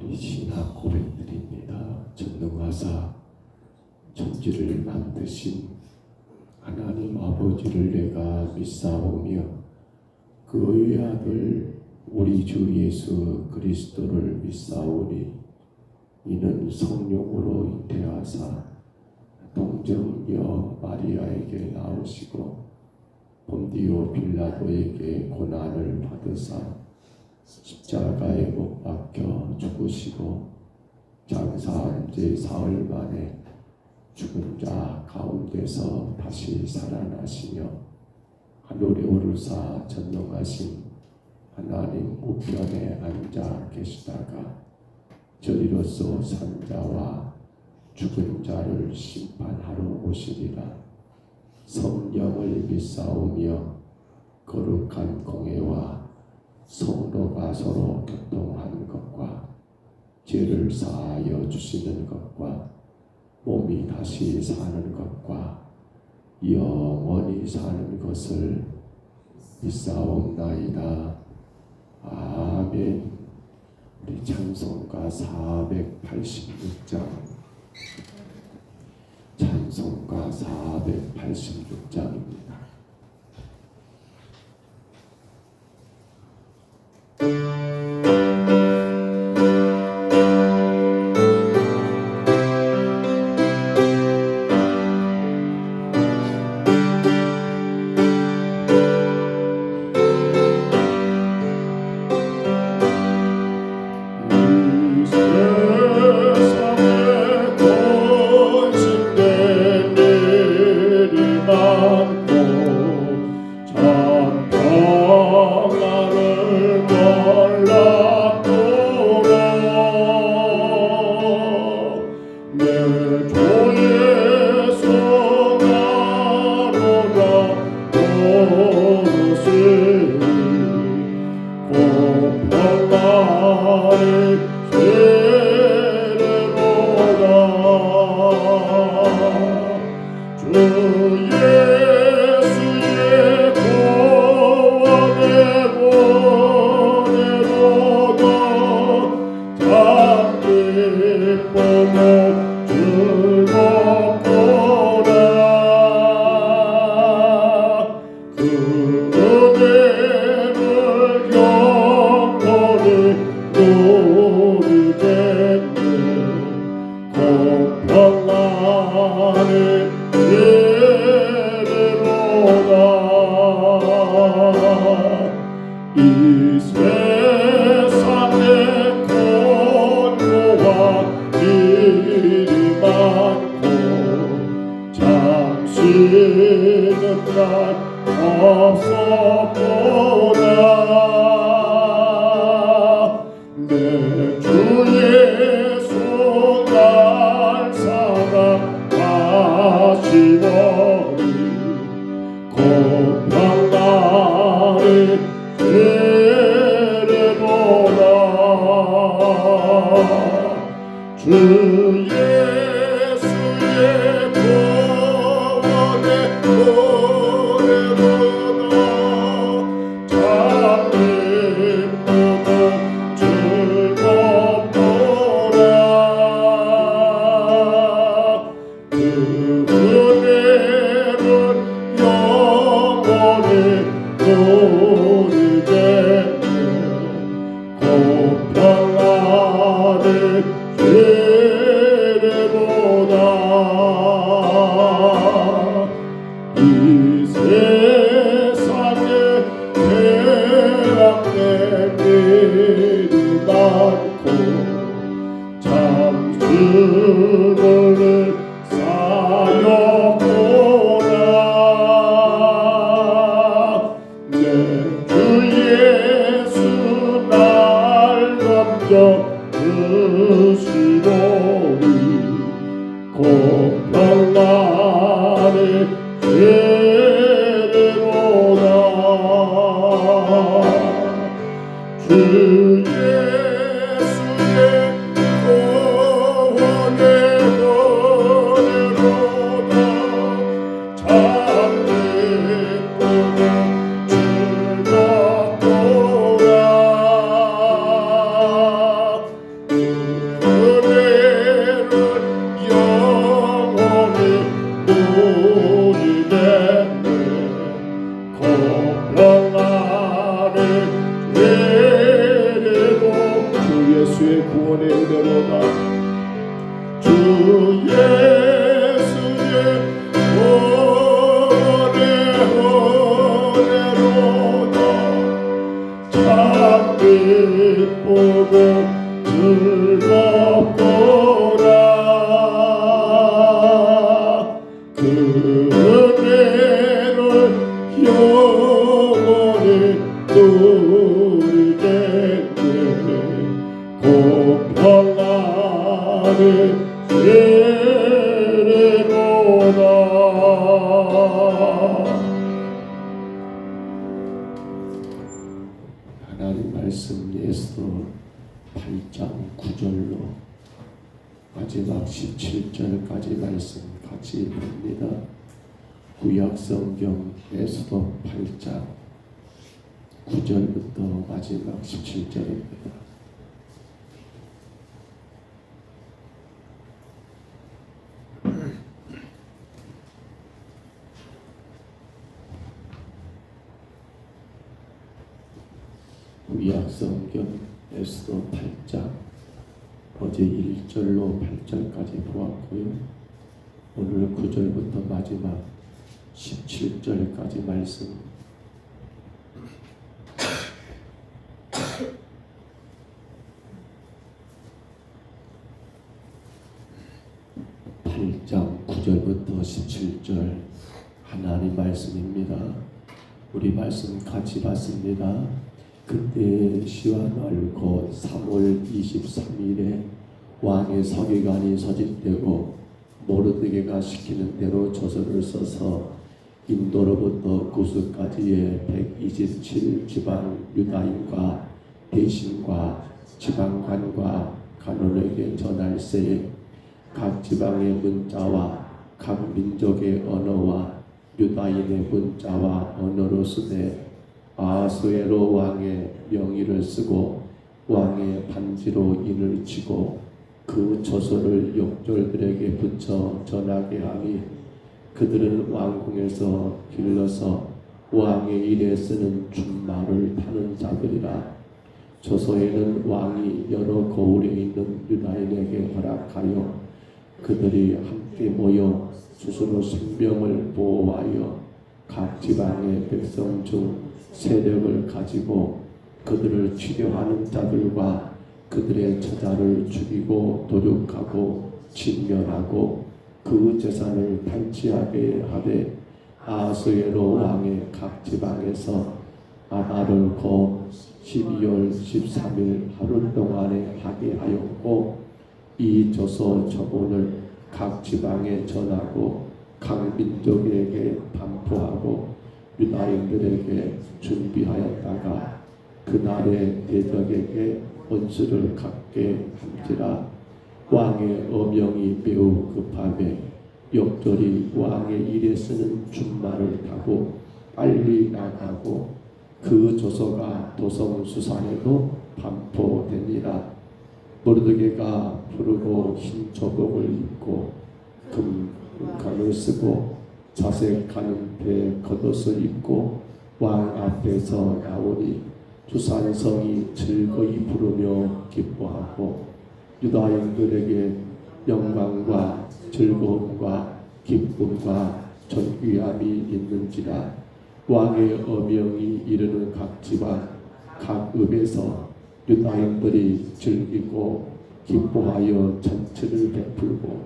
우리 신학 고백드립니다. 전능하사 천지를 만드신 하나님 아버지를 내가 믿사오며 그의 아들 우리 주 예수 그리스도를 믿사오니 이는 성령으로 잉태하사 동정녀 마리아에게 나오시고 본디오 빌라도에게 고난을 받으사 십자가에 못 박혀 죽으시고 장사한 지 사흘 만에 죽은 자 가운데서 다시 살아나시며 하늘에 오르사 전능하신 하나님 우편에 앉아 계시다가 저리로서 산 자와 죽은 자를 심판하러 오시리라. 성령을 믿사오며 거룩한 공회와 성도가 서로 교통하는 것과 죄를 사하여 주시는 것과 몸이 다시 사는 것과 영원히 사는 것을 믿사옵나이다. 아멘. 우리 찬송가 486장 찬송가 486장입니다. 이 세상에 권고와 일이 많고 잠시는 날 없었구나. 내 주 예수 날 사랑하시오니 고평나를 예배보라. 주 예수의 구원의 노래보다 참 기쁘고 즐겁도라. 그 은혜는 영원히 누리겠네. 고평나를 예배보다 이 세상에 죄악된 일이 많고 참 주를 쌓였구나. 내 주 예수 날 넘겨 주시오니 고평나를 예배보다. 주 예수의 구원의 노래보다 참 기쁘고 즐겁도라. 구원의 은혜로다. 주 예수의 은혜로다. 참 기쁘고 즐겁구나. 그 은혜를 영원히 누리겠네. 공평하게 세례로다. 하나님 말씀 예수로 8장 9절로 마지막 17절까지 말씀 같이 봅니다. 구약성경 에스더 8장 9절부터 마지막 17절입니다. 구약성경 에스더 8장 어제 1절로 8절까지 보았고요. 오늘 9절부터 마지막 17절까지 말씀 8장 9절부터 17절 하나님 말씀입니다. 우리 말씀 같이 봤습니다. 그때 시완월 곧 3월 23일에 왕의 서기관이 소집되고 모르드게가 시키는 대로 조서를 써서 인도로부터 구스까지의 127지방 유다인과 대신과 지방관과 간원에게 전할세. 각 지방의 문자와 각 민족의 언어와 유다인의 문자와 언어로 쓰되 아하수에로 왕의 명의를 쓰고 왕의 반지로 인을 치고 그 조서를 욕졸들에게 붙여 전하게 하니 그들은 왕궁에서 길러서 왕의 일에 쓰는 준말을 타는 자들이라. 조서에는 왕이 여러 거울에 있는 유다인에게 허락하여 그들이 함께 모여 스스로 생명을 보호하여 각 지방의 백성 중 세력을 가지고 그들을 치료하는 자들과 그들의 처자를 죽이고 도륙하고 진멸하고 그 재산을 탈취하게 하되 아하수에로 왕의 각 지방에서 아달을 고 12월 13일 하루 동안에 하게 하였고 이 조서 저본을 각 지방에 전하고 각 민족에게 반포하고 유다인들에게 준비하였다가 그날에 대적에게 원수를 갚게 한지라. 왕의 어명이 매우 급하게 욕절이 왕의 일에 쓰는 준말을 타고 빨리 나가고 그 조서가 도성수산에도 반포되니라. 모르드게가 부르고 흰 조복을 입고 금관을 쓰고 자색하는 배 겉옷을 입고 왕 앞에서 나오니 수산성이 즐거이 부르며 기뻐하고 유다인들에게 영광과 즐거움과 기쁨과 존귀함이 있는지라. 왕의 어명이 이르는 각 지방 각 읍에서 유다인들이 즐기고 기뻐하여 잔치를 베풀고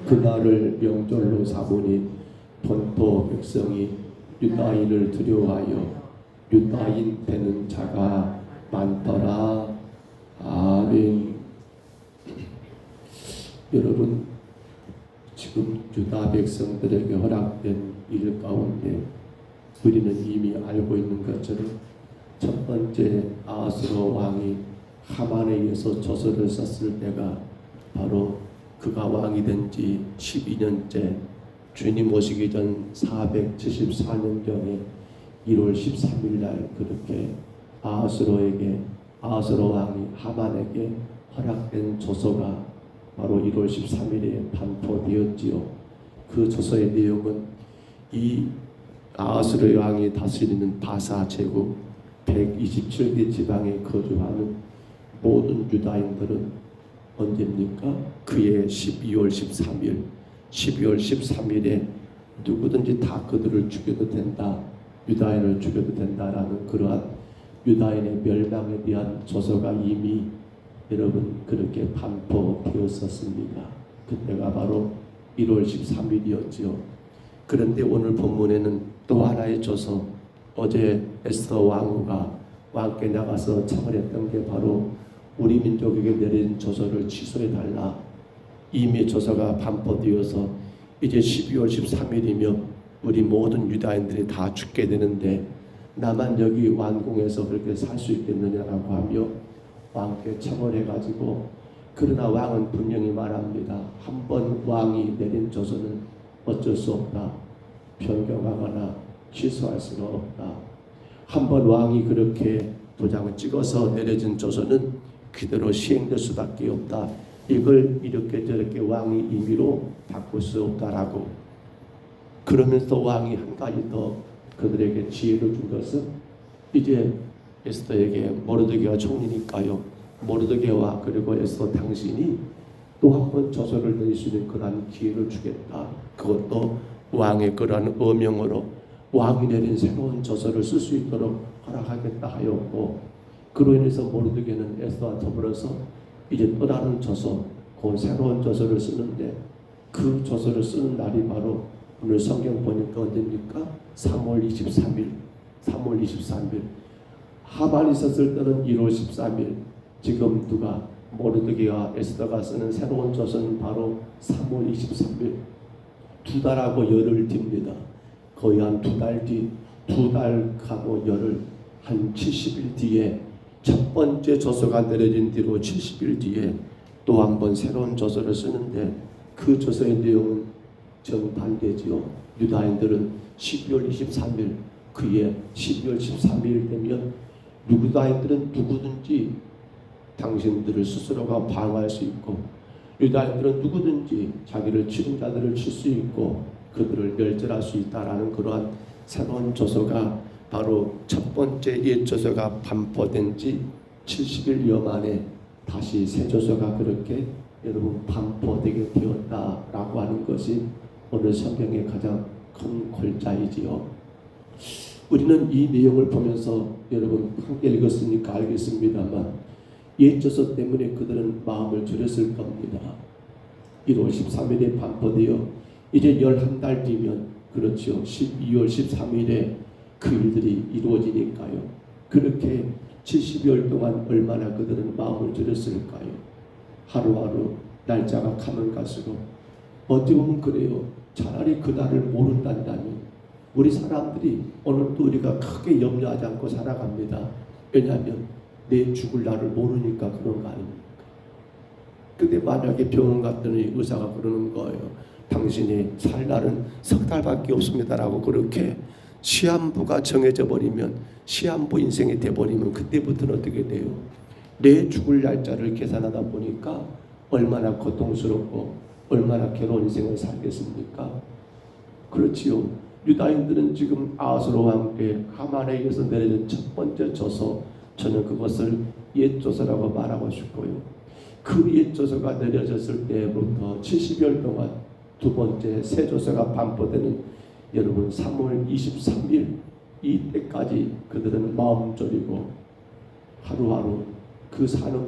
그날을 명절로 삼으니 본토 백성이 유다인을 두려워하여 유다인 되는 자가 많더라. 아멘. 여러분, 지금 유다 백성들에게 허락된 일 가운데 우리는 이미 알고 있는 것처럼 첫 번째 아하스로 왕이 하만에 의해서 조서를 썼을 때가 바로 그가 왕이 된 지 12년째 주님 오시기 전 474년 전에 1월 13일 날 그렇게 아하스로 왕이 하만에게 허락된 조서가 바로 1월 13일에 반포되었지요. 그 조서의 내용은 이 아하스로 왕이 다스리는 바사 제국 127개 지방에 거주하는 모든 유다인들은 언제입니까? 그해 12월 13일 12월 13일에 누구든지 다 그들을 죽여도 된다, 유다인을 죽여도 된다라는 그러한 유다인의 멸망에 대한 조서가 이미 여러분 그렇게 반포되었었습니다. 그때가 바로 1월 13일이었지요. 그런데 오늘 본문에는 또 하나의 조서, 어제 에스더 왕후가 왕께 나가서 청을했던 게 바로 우리 민족에게 내린 조서를 취소해달라. 이미 조서가 반포되어서 이제 12월 13일이면 우리 모든 유다인들이 다 죽게 되는데 나만 여기 왕궁에서 그렇게 살 수 있겠느냐라고 하며 왕께 청을해가지고, 그러나 왕은 분명히 말합니다. 한번 왕이 내린 조서는 어쩔 수 없다. 변경하거나 취소할 수는 없다. 한번 왕이 그렇게 도장을 찍어서 내려진 조서는 그대로 시행될 수밖에 없다. 이걸 이렇게 저렇게 왕이 임의로 바꿀 수 없다라고. 그러면서 왕이 한 가지 더 그들에게 지혜를 준 것은, 이제 에스더에게, 모르드게가 총리니까요, 모르드게와 그리고 에스더 당신이 또 한 번 조서를 내릴 수 있는 그러한 기회를 주겠다. 그것도 왕의 그러한 어명으로 왕이 내린 새로운 조서를 쓸 수 있도록 허락하겠다 하였고, 그로 인해서 모르드게는 에스더와 더불어서 이제 또 다른 조서, 그 새로운 조서를 쓰는데, 그 조서를 쓰는 날이 바로 오늘 성경 보니까 언제입니까? 3월 23일 3월 23일. 하만이 있었을 때는 1월 13일. 지금 누가, 모르드게와 에스더가 쓰는 새로운 조서는 바로 3월 23일. 2달하고 열흘 뒤입니다. 거의 한 2달 뒤, 2달하고 열흘, 한 70일 뒤에 첫 번째 조서가 내려진 뒤로 70일 뒤에 또 한 번 새로운 조서를 쓰는데, 그 조서의 내용은 정반대지요. 유다인들은 12월 23일, 그해 12월 13일 되면 유다인들은 누구든지 당신들을 스스로가 방어할 수 있고, 유다인들은 누구든지 자기를 치는 자들을 칠 수 있고 그들을 멸절할 수 있다라는 그러한 새로운 조서가 바로 첫 번째 옛 조서가 반포된 지 70일여 만에 다시 새 조서가 그렇게 여러분 반포되게 되었다라고 하는 것이 오늘 성경의 가장 큰 골자이지요. 우리는 이 내용을 보면서 여러분 함께 읽었으니까 알겠습니다만, 옛 조서 때문에 그들은 마음을 졸였을 겁니다. 1월 13일에 반포되어 이제 11달 뒤면, 그렇죠, 12월 13일에 그 일들이 이루어지니까요. 그렇게 70여일 동안 얼마나 그들은 마음을 졸였을까요? 하루하루 날짜가 가면 갈수록, 어찌 보면 그래요. 차라리 그날을 모른다면 우리 사람들이 오늘도 우리가 크게 염려하지 않고 살아갑니다. 왜냐하면 내 죽을 날을 모르니까 그런 거 아닙니까? 근데 만약에 병원 갔더니 의사가 그러는 거예요. 당신이 살 날은 석 달밖에 없습니다라고. 그렇게 시한부가 정해져 버리면, 시한부 인생이 돼버리면 그때부터는 어떻게 돼요? 내 죽을 날짜를 계산하다 보니까 얼마나 고통스럽고 얼마나 괴로운 인생을 살겠습니까? 그렇지요. 유다인들은 지금 아하스로 왕께 하만에 의해서 내려진 첫 번째 조서, 저는 그것을 옛 조서라고 말하고 싶고요. 그 옛 조서가 내려졌을 때부터 70여일 동안 두 번째 새 조서가 반포되는 여러분 3월 23일 이때까지 그들은 마음 졸이고 하루하루 그 사는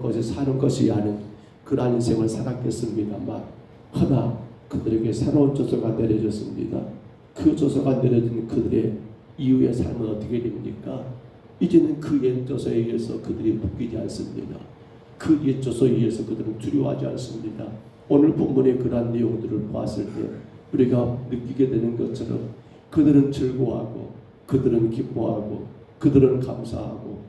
것이 아닌 그러한 인생을 살았겠습니다만, 하나 그들에게 새로운 조서가 내려졌습니다. 그 조서가 내려진 그들의 이후의 삶은 어떻게 됩니까? 이제는 그 옛 조서에 의해서 그들이 묶이지 않습니다. 그 옛 조서에 의해서 그들은 두려워하지 않습니다. 오늘 본문의 그러한 내용들을 보았을 때 우리가 느끼게 되는 것처럼 그들은 즐거워하고 그들은 기뻐하고 그들은 감사하고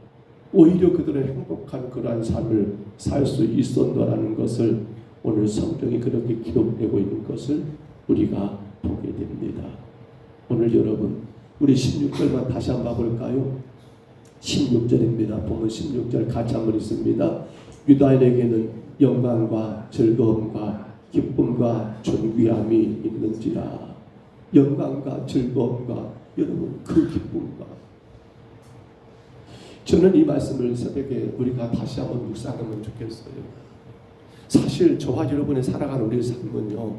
오히려 그들은 행복한 그러한 삶을 살 수 있었다라는 것을 오늘 성경이 그렇게 기록되고 있는 것을 우리가 보게 됩니다. 오늘 여러분 우리 16절만 다시 한번 볼까요? 16절입니다. 보면 16절 같이 한번 읽습니다. 유다인에게는 영광과 즐거움과 기쁨과 존귀함이 있는지라. 영광과 즐거움과 여러분 그 기쁨과 저는 이 말씀을 새벽에 우리가 다시 한번 묵상하면 좋겠어요. 사실 저와 여러분이 살아가는 우리의 삶은요,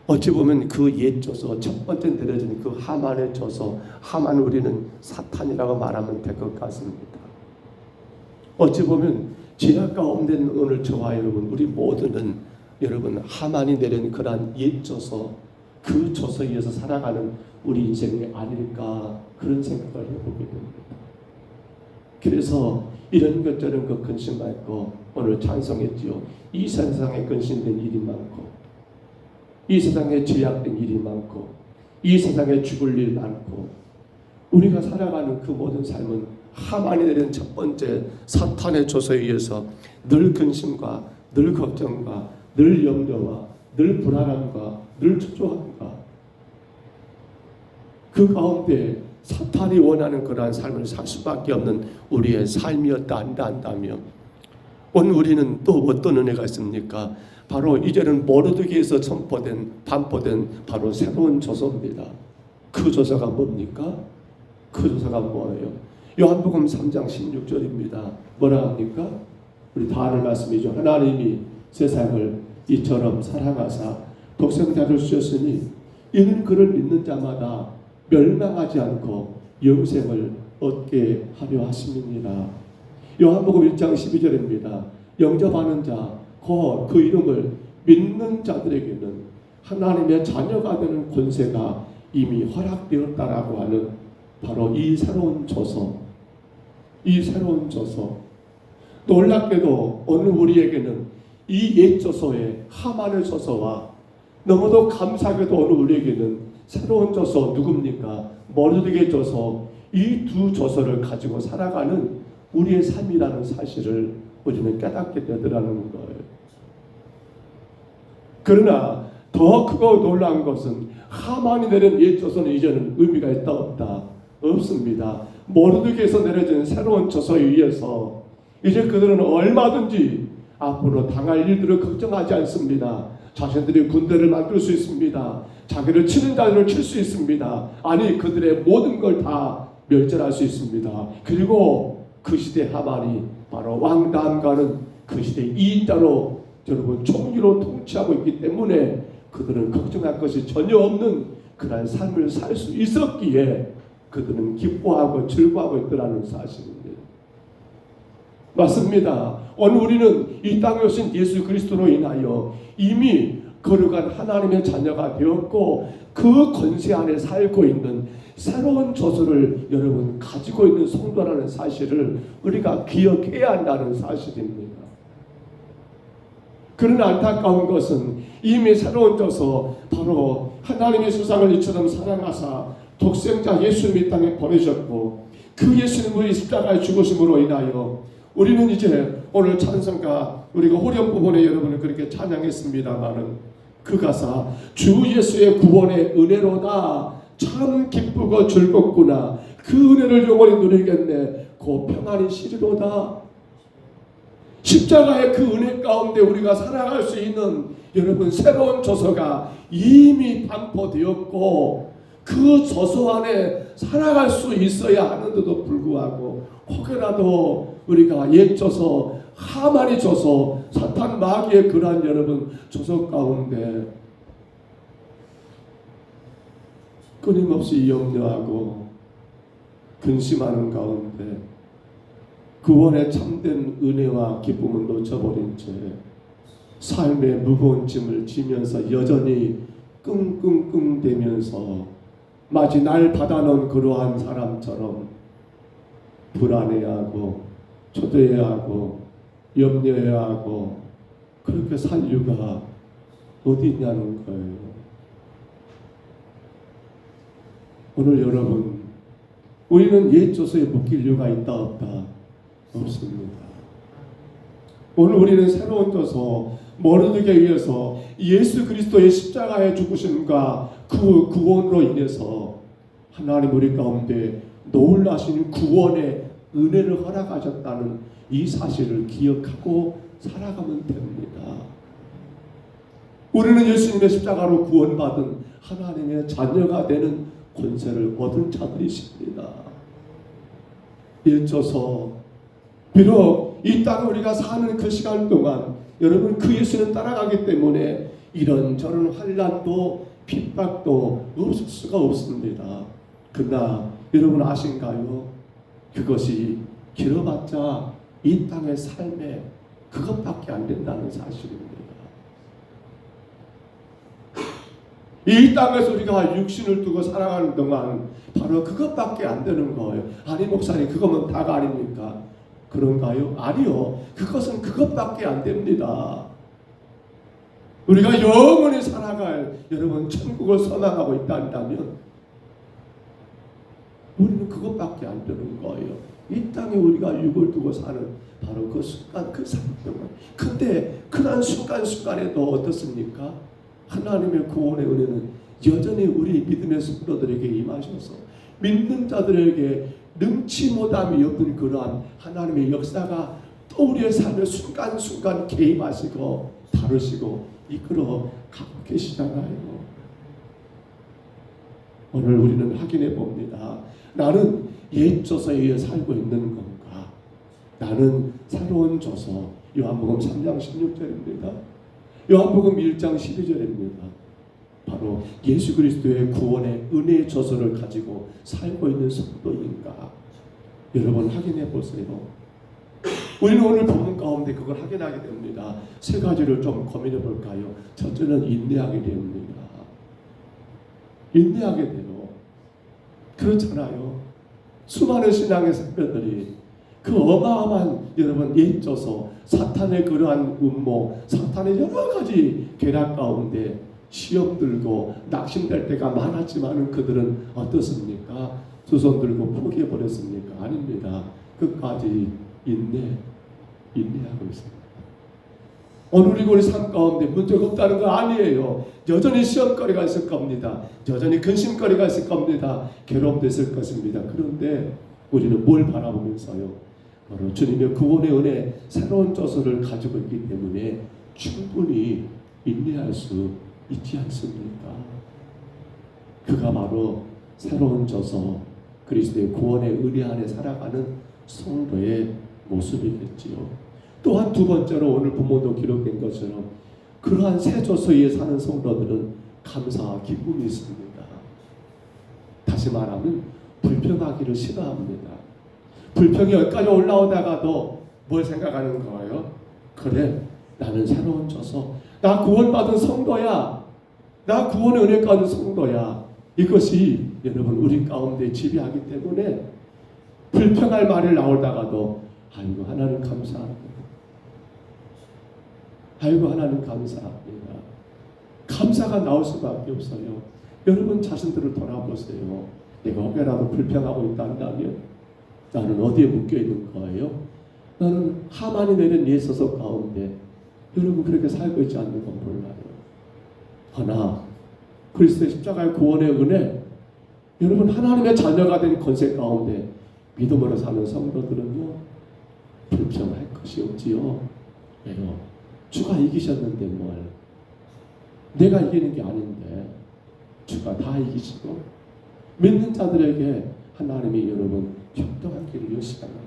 어찌 보면 그 옛 져서 첫 번째 내려진 그 하만에 져서 하만 우리는 사탄이라고 말하면 될 것 같습니다. 어찌 보면 죄악 가운데 오늘 저와 여러분 우리 모두는 여러분 하만이 내린 그러한 옛 져서 그 져서에 의해서 살아가는 우리 인생이 아닐까 그런 생각을 해보게 됩니다. 그래서 이런 것 저런 것 근심 말고 오늘 찬송했지요. 이 세상에 근심된 일이 많고 이 세상에 죄악된 일이 많고 이 세상에 죽을 일 많고 우리가 살아가는 그 모든 삶은 하만이 내린 첫 번째 사탄의 조서에 의해서 늘 근심과 늘 걱정과 늘 염려와 늘 불안함과 늘 초조함과 그 가운데 사탄이 원하는 그러한 삶을 살 수밖에 없는 우리의 삶이었다 한다면 오늘 우리는 또 어떤 은혜가 있습니까? 바로 이제는 모르드게에서 반포된 바로 새로운 조서입니다. 그 조서가 뭡니까? 그 조서가 뭐예요? 요한복음 3장 16절입니다. 뭐라 합니까? 우리 다 아는 말씀이죠. 하나님이 세상을 이처럼 사랑하사 독생자를 주셨으니 이는 그를 믿는 자마다 멸망하지 않고 영생을 얻게 하려 하심이니라. 요한복음 1장 12절입니다. 영접하는 자, 곧 그 이름을 믿는 자들에게는 하나님의 자녀가 되는 권세가 이미 허락되었다라고 하는 바로 이 새로운 조서. 이 새로운 조서. 놀랍게도 오늘 우리에게는 이 옛 조서의 하만의 조서와 너무도 감사하게도 오늘 우리에게는 새로운 조서 누굽니까? 모르드게 조서. 이 두 조서를 가지고 살아가는 우리의 삶이라는 사실을 우리는 깨닫게 되더라는 거예요. 그러나 더 크고 놀라운 것은 하만이 내린 옛 조서는 이제는 의미가 있다 없다? 없습니다. 모르드게에서 내려진 새로운 조서에 의해서 이제 그들은 얼마든지 앞으로 당할 일들을 걱정하지 않습니다. 자신들이 군대를 만들 수 있습니다. 자기를 치는 자들을 칠 수 있습니다. 아니 그들의 모든 걸 다 멸절할 수 있습니다. 그리고 그 시대 하만이 바로 왕다함과는 그 시대 2인자로 여러분 총리로 통치하고 있기 때문에 그들은 걱정할 것이 전혀 없는 그런 삶을 살 수 있었기에 그들은 기뻐하고 즐거워하고 있더라는 사실입니다. 맞습니다. 오늘 우리는 이 땅에 오신 예수 그리스도로 인하여 이미 거룩한 하나님의 자녀가 되었고 그 권세 안에 살고 있는 새로운 조서를 여러분 가지고 있는 성도라는 사실을 우리가 기억해야 한다는 사실입니다. 그러나 안타까운 것은 이미 새로운 조서 바로 하나님의 세상을 이처럼 사랑하사 독생자 예수님을 이 땅에 보내셨고 그 예수님의 십자가의 죽으심으로 인하여 우리는 이제 오늘 찬송가 우리가 호령 부분에 여러분을 그렇게 찬양했습니다마는 그 가사 주 예수의 구원의 은혜로다 참 기쁘고 즐겁구나 그 은혜를 영원히 누리겠네 그 평안이 시리로다. 십자가의 그 은혜 가운데 우리가 살아갈 수 있는 여러분 새로운 조서가 이미 반포되었고 그 조서 안에 살아갈 수 있어야 하는데도 불구하고 혹여라도 우리가 옛 조서 하만이 조서 사탄 마귀의 그러한 여러분 조서 가운데 끊임없이 염려하고 근심하는 가운데 구원의 참된 은혜와 기쁨을 놓쳐버린 채 삶의 무거운 짐을 지면서 여전히 끙끙끙대면서 마치 날 받아놓은 그러한 사람처럼 불안해하고 초조해하고 염려해하고 그렇게 살 이유가 어디 있냐는 거예요. 오늘 여러분 우리는 옛 조서에 묶일 이유가 있다 없다? 없습니다. 오늘 우리는 새로운 조서 모르드게 의해서 예수 그리스도의 십자가의 죽으심과 그 구원으로 인해서 하나님 우리 가운데 놀라신 구원의 은혜를 허락하셨다는 이 사실을 기억하고 살아가면 됩니다. 우리는 예수님의 십자가로 구원받은 하나님의 자녀가 되는 권세를 얻은 자들이십니다. 일쳐서 비록 이 땅에 우리가 사는 그 시간 동안 여러분 그 예수는 따라가기 때문에 이런저런 환난도 핍박도 없을 수가 없습니다. 그러나 여러분 아신가요? 그것이 길어봤자 이 땅의 삶에 그것밖에 안 된다는 사실입니다. 이 땅에서 우리가 육신을 두고 살아가는 동안 바로 그것밖에 안 되는 거예요. 아니 목사님 그거면 다가 아닙니까? 그런가요? 아니요. 그것은 그것밖에 안 됩니다. 우리가 영원히 살아갈 여러분 천국을 소망하고 있다면 우리는 그것밖에 안 되는 거예요. 이 땅에 우리가 육을 두고 사는 바로 그 순간 그 삶 동안. 근데 그런 순간순간에도 어떻습니까? 하나님의 구원의 은혜는 여전히 우리 믿음의 성도들에게 임하셔서 믿는 자들에게 능치 못함이 없는 그러한 하나님의 역사가 또 우리의 삶의 순간순간 개입하시고 다루시고 이끌어 가고 계시잖아요. 오늘 우리는 확인해 봅니다. 나는 옛 저서에 살고 있는 건가? 나는 새로운 저서 요한복음 3장 16절입니다. 요한복음 1장 12절입니다. 바로 예수 그리스도의 구원의 은혜의 저서를 가지고 살고 있는 성도인가? 여러분 확인해 보세요. 우리는 오늘 본문 가운데 그걸 확인하게 됩니다. 세 가지를 좀 고민해 볼까요? 첫째는 인내하게 됩니다. 인내하게 돼요. 그렇잖아요. 수많은 신앙의 선배들이 그 어마어마한 여러분 옛져서 사탄의 그러한 음모, 사탄의 여러 가지 계략 가운데 시험 들고 낙심될 때가 많았지만 그들은 어떻습니까? 두 손 들고 포기해 버렸습니까? 아닙니다. 끝까지 인내하고 있습니다. 오늘 우리 삶 가운데 문제가 없다는 거 아니에요. 여전히 시험거리가 있을 겁니다. 여전히 근심거리가 있을 겁니다. 괴로움도 있을 것입니다. 그런데 우리는 뭘 바라보면서요? 바로 주님의 구원의 은혜 새로운 저서를 가지고 있기 때문에 충분히 인내할 수 있지 않습니까? 그가 바로 새로운 저서 그리스도의 구원의 은혜 안에 살아가는 성도의 모습이겠지요. 또한 두 번째로 오늘 본문도 기록된 것처럼 그러한 새 저서에 사는 성도들은 감사와 기쁨이 있습니다. 다시 말하면 불평하기를 싫어합니다. 불평이 여기까지 올라오다가도 뭘 생각하는 거예요? 그래, 나는 새로운 저서, 나 구원받은 성도야, 나 구원의 은혜 받은 성도야. 이것이 여러분 우리 가운데 지배하기 때문에 불평할 말이 나오다가도 아이고 하나님 감사합니다. 아이고 하나님 감사합니다. 감사가 나올 수밖에 없어요. 여러분 자신들을 돌아보세요. 내가 혹여라도 불평하고 있다면 나는 어디에 묶여있는 거예요? 나는 하만이 내린 예서서 가운데 여러분 그렇게 살고 있지 않는 건 몰라요. 허나 그리스도의 십자가의 구원의 은혜, 여러분 하나님의 자녀가 된 권세 가운데 믿음으로 사는 성도들은요 불평할 것이 없지요. 왜요? 주가 이기셨는데 뭘? 내가 이기는 게 아닌데 주가 다 이기시고 믿는 자들에게 하나님이 여러분 평등한 길을 여시잖아요.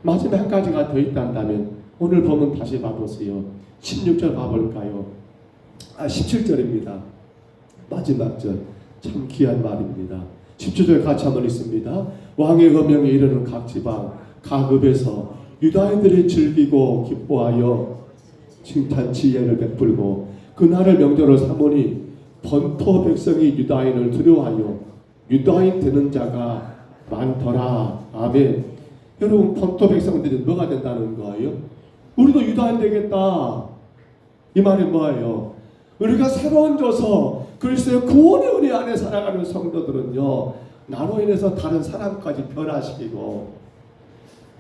마지막 한 가지가 더 있다면 오늘 보면 다시 봐보세요. 16절 봐볼까요? 17절입니다. 마지막 절 참 귀한 말입니다. 17절 같이 한번 읽습니다. 왕의 거명에 이르는 각 지방 각 읍에서 유다인들이 즐기고 기뻐하여 칭찬 지혜를 베풀고 그날을 명절로 삼으니 번토 백성이 유다인을 두려워하여 유다인 되는 자가 많더라. 아멘. 여러분 번토 백성들이 뭐가 된다는 거예요? 우리도 유다인 되겠다. 이 말이 뭐예요? 우리가 새로운 저서 그리스도의 구원의 은혜 안에 살아가는 성도들은요 나로 인해서 다른 사람까지 변화시키고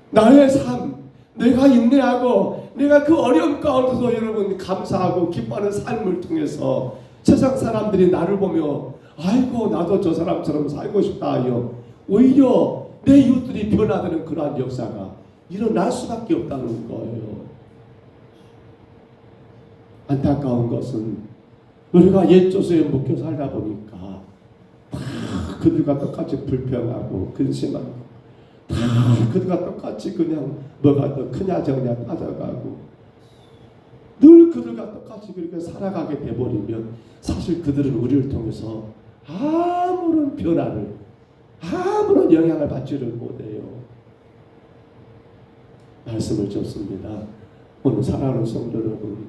나의 삶, 내가 인내하고 내가 그 어려움 가운데서 여러분 감사하고 기뻐하는 삶을 통해서 세상 사람들이 나를 보며 아이고 나도 저 사람처럼 살고 싶다 하여 오히려 내 이웃들이 변화되는 그러한 역사가 일어날 수밖에 없다는 거예요. 안타까운 것은 우리가 옛 조서에 묶여 살다 보니까 다 그들과 똑같이 불평하고 근심하고 다 그들과 똑같이 그냥 뭐가 더 크냐 적냐 따져가고 늘 그들과 똑같이 그렇게 살아가게 돼버리면 사실 그들은 우리를 통해서 아무런 변화를 아무런 영향을 받지를 못해요. 말씀을 접습니다. 오늘 사랑하는 성도 여러분,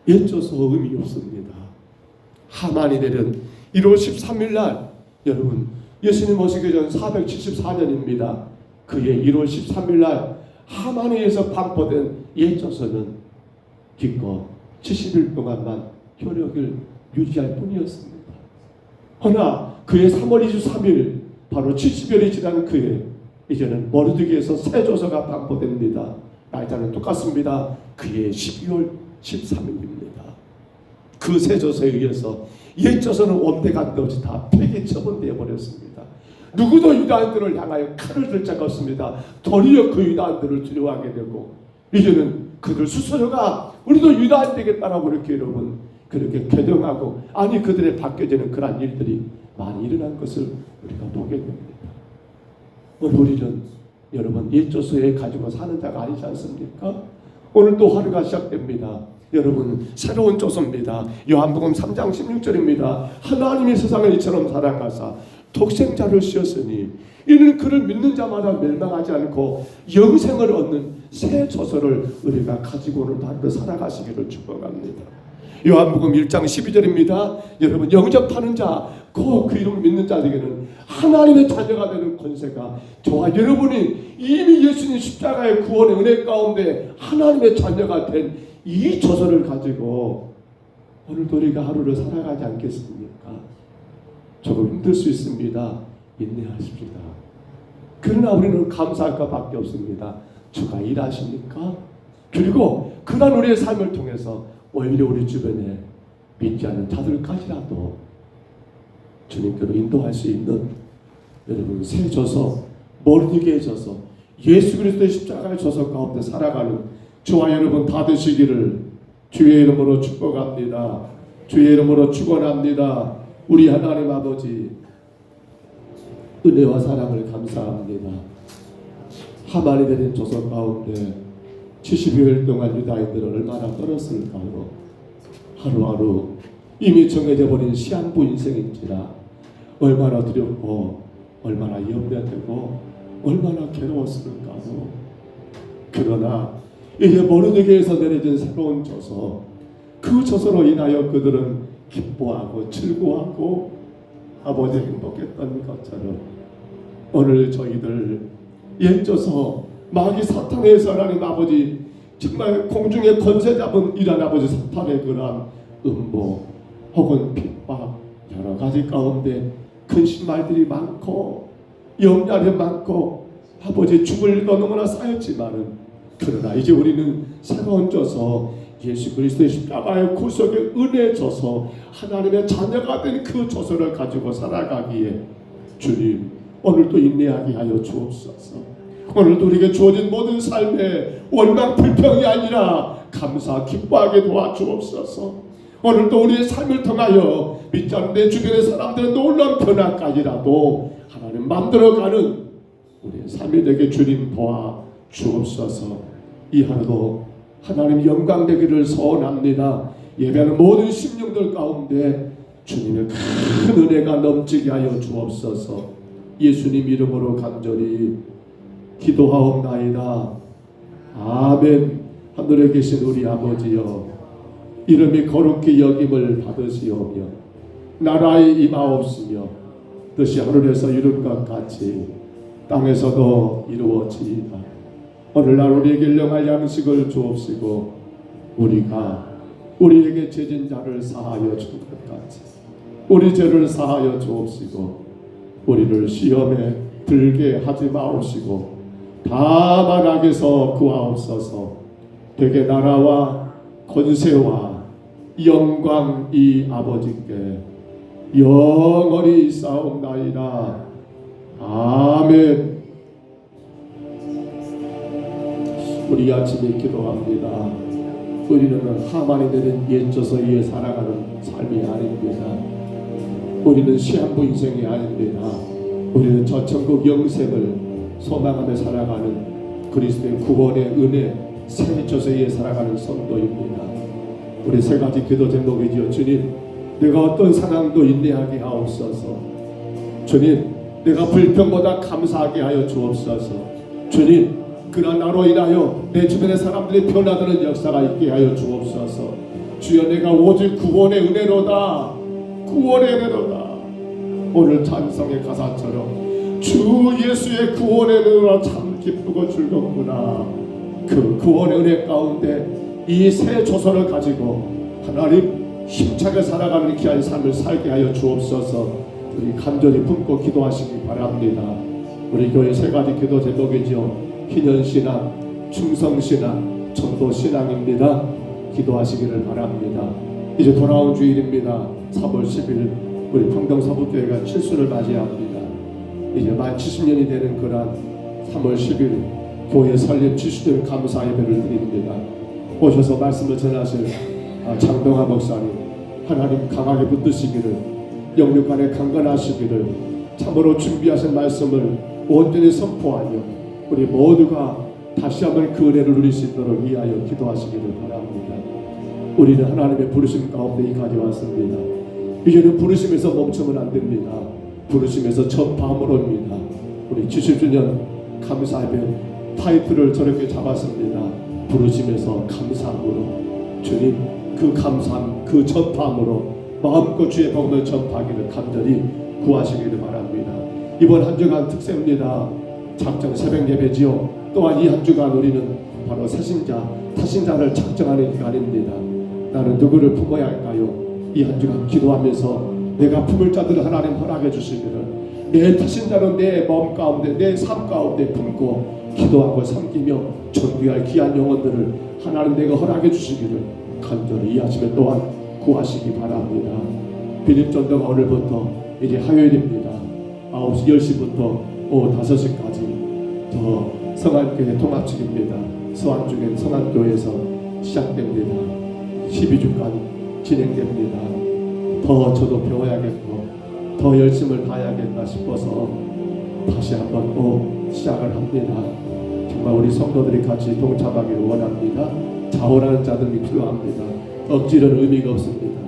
옛줘서 의미 없습니다. 하만이 내린 1월 13일 날 여러분 예수님 오시기 전 474년입니다. 그의 1월 13일 날 하만에 의해서 반포된 옛조선은 기껏 70일 동안만 효력을 유지할 뿐이었습니다. 허나 그의 3월 23일 바로 70일이 지난 그해 이제는 머르드기에서 새 조서가 반포됩니다. 날짜는 똑같습니다. 그해 12월 13일입니다. 그 새 조서에 의해서 옛 조서는 온데간데 다 폐기 처분되어 버렸습니다. 누구도 유다인들을 향하여 칼을 들 자가 없습니다. 도리어 그 유다인들을 두려워하게 되고 이제는 그들 스스로가 우리도 유다인 되겠다라고 이렇게 여러분 그렇게 개정하고 아니 그들의 바뀌어지는 그러한 일들이 많이 일어난 것을 우리가 보게 됩니다. 오늘 우리는 여러분 옛 조서에 가지고 사는 자가 아니지 않습니까? 오늘 또 하루가 시작됩니다. 여러분 새로운 조서입니다. 요한복음 3장 16절입니다. 하나님이 세상을 이처럼 사랑하사 독생자를 주셨으니 이는 그를 믿는 자마다 멸망하지 않고 영생을 얻는 새 조서를 우리가 가지고 오늘 바로 살아가시기를 축복합니다. 요한복음 1장 12절입니다. 여러분 영접하는 자, 그 이름을 믿는 자에게는 하나님의 자녀가 되는 권세가 저와 여러분이 이미 예수님 십자가의 구원의 은혜 가운데 하나님의 자녀가 된 이 조서를 가지고 오늘도 우리가 하루를 살아가지 않겠습니까? 조금 힘들 수 있습니다. 인내하십시다. 그러나 우리는 감사할 것밖에 없습니다. 주가 일하십니까? 그리고 그런 우리의 삶을 통해서 오히려 우리 주변에 믿지 않는 자들까지라도 주님께로 인도할 수 있는 여러분 새 조서, 머르드기의 조서, 예수 그리스도의 십자가의 조서 가운데 살아가는 저와 여러분 다 되시기를 주의 이름으로 축복합니다. 주의 이름으로 축원합니다. 우리 하나님 아버지 은혜와 사랑을 감사합니다. 하만이 되는 조선 가운데 70여일 동안 유다인들은 얼마나 떨었을까요? 하루하루 이미 정해져 버린 시한부 인생인지라 얼마나 두렵고 얼마나 염려되고 얼마나 괴로웠을까요? 그러나 이제 머르드기에서 내려진 새로운 조서, 그 조서로 인하여 그들은 기뻐하고 즐거워하고 아버지 행복했던 것처럼 오늘 저희들 옛 조서 마귀 사탄에서 하나님 아버지 정말 공중에 권세 잡은 이란 아버지 사탄의 그러한 음모 혹은 핍박 여러 가지 가운데 근심 말들이 많고 염려이 많고 아버지 죽을 일도 너무나 쌓였지만은 그러나 이제 우리는 새로운 조서 예수 그리스도의 십자가의 구속의 은혜 조서 하나님의 자녀가 된 그 조서를 가지고 살아가기에 주님 오늘도 인내하게 하여 주옵소서. 오늘도 우리에게 주어진 모든 삶에 원망 불평이 아니라 감사 기뻐하게 도와주옵소서. 오늘도 우리의 삶을 통하여 믿지 않는 내 주변의 사람들의 놀라운 변화까지라도 하나님 만들어가는 우리의 삶이 되게 주님 도와주옵소서. 이 하루도 하나님 영광 되기를 소원합니다. 예배하는 모든 심령들 가운데 주님의 큰 은혜가 넘치게 하여 주옵소서. 예수님 이름으로 간절히 기도하옵나이다. 아멘. 하늘에 계신 우리 아버지여 이름이 거룩히 여김을 받으시오며 나라의 임하옵시며 뜻이 하늘에서 이룬 것 같이 땅에서도 이루어지이다. 오늘날 우리에게 일용할 양식을 주옵시고 우리가 우리에게 죄진 자를 사하여 준 것 같이 우리 죄를 사하여 주옵시고 우리를 시험에 들게 하지 마옵시고 다만 악에서 구하옵소서. 되게 나라와 권세와 영광이 아버지께 영원히 싸움나이다. 아멘. 우리 아침에 기도합니다. 우리는 하만이 되는 옛조서 위에 살아가는 삶이 아닙니다. 우리는 시한부 인생이 아닙니다. 우리는 저 천국 영생을 소망하며 살아가는 그리스도의 구원의 은혜 새 저세에 살아가는 성도입니다. 우리 세 가지 기도 제목이지요. 주님, 내가 어떤 상황도 인내하게 하옵소서. 주님, 내가 불평보다 감사하게 하여 주옵소서. 주님, 그러나 나로 인하여 내 주변의 사람들이 변화되는 역사가 있게 하여 주옵소서. 주여, 내가 오직 구원의 은혜로다. 구원의 은혜로다. 오늘 찬송의 가사처럼 주 예수의 구원의 은혜로다. 참 기쁘고 즐겁구나. 그 구원의 은혜 가운데 이 새 조선을 가지고 하나님 힘차게 살아가는 귀한 삶을 살게 하여 주옵소서. 우리 간절히 품고 기도하시기 바랍니다. 우리 교회 세 가지 기도 제목이지요. 희년신앙, 충성신앙, 전도신앙입니다. 기도하시기를 바랍니다. 이제 돌아온 주일입니다. 3월 10일 우리 평동서북교회가 7수를 맞이합니다. 이제 만 70년이 되는 그런 3월 10일 교회 설립 70주년 감사 예배를 드립니다. 오셔서 말씀을 전하실 장동하 목사님, 하나님 강하게 붙드시기를, 영육간에 강건하시기를, 참으로 준비하신 말씀을 온전히 선포하며 우리 모두가 다시 한번 그 은혜를 누릴 수 있도록 위하여 기도하시기를 바랍니다. 우리는 하나님의 부르심 가운데 이까지 왔습니다. 이제는 부르심에서 멈추면 안 됩니다. 부르심에서 전파함으로입니다. 우리 70주년 감사예배 타이틀을 저렇게 잡았습니다. 부르심에서 감사함으로. 주님, 그 감사함, 그 전파함으로 마음껏 주의 복음을 전파하기를 간절히 구하시기를 바랍니다. 이번 한 주간 특세입니다. 작정 새벽 예배지요. 또한 이 한 주간 우리는 바로 타신자를 작정하는 기간입니다. 나는 누구를 품어야 할까요? 이 한 주간 기도하면서 내가 품을 자들을 하나님 허락해 주시기를, 내 타신자는 내 마음 가운데, 내 삶 가운데 품고 기도하고 섬기며 전도할 귀한 영혼들을 하나님 내가 허락해 주시기를 간절히 이 아침에 또한 구하시기 바랍니다. 빌립전도가 오늘부터 이제 화요일입니다. 9시 10시부터 오후 5시까지 더 성안교회 통합식입니다. 서안중엔 성안교회에서 시작됩니다. 12주간 진행됩니다. 더 저도 배워야겠고 더 열심을 다해야겠다 싶어서 다시 한번 시작을 합니다. 정말 우리 성도들이 같이 동참하기를 원합니다. 자원하는 자들이 필요합니다. 억지로는 의미가 없습니다.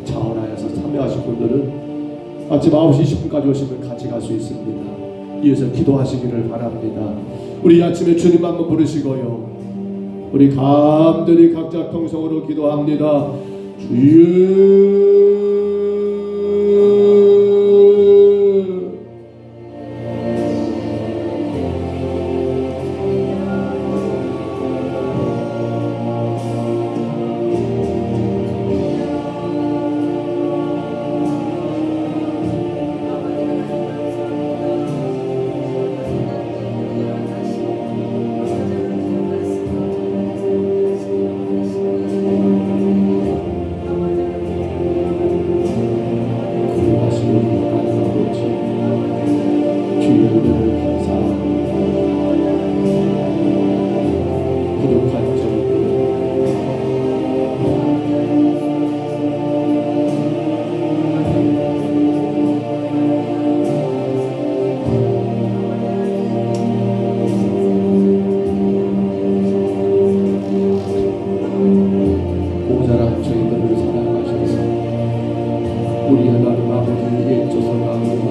자원하여서 참여하실 분들은 아침 9시 20분까지 오시면 같이 갈 수 있습니다. 이어서 기도하시기를 바랍니다. 우리 아침에 주님 한번 부르시고요. 우리 간절히 각자 통성으로 기도합니다. 주여, 모자란 저희들을 사랑하셔서 우리 하나님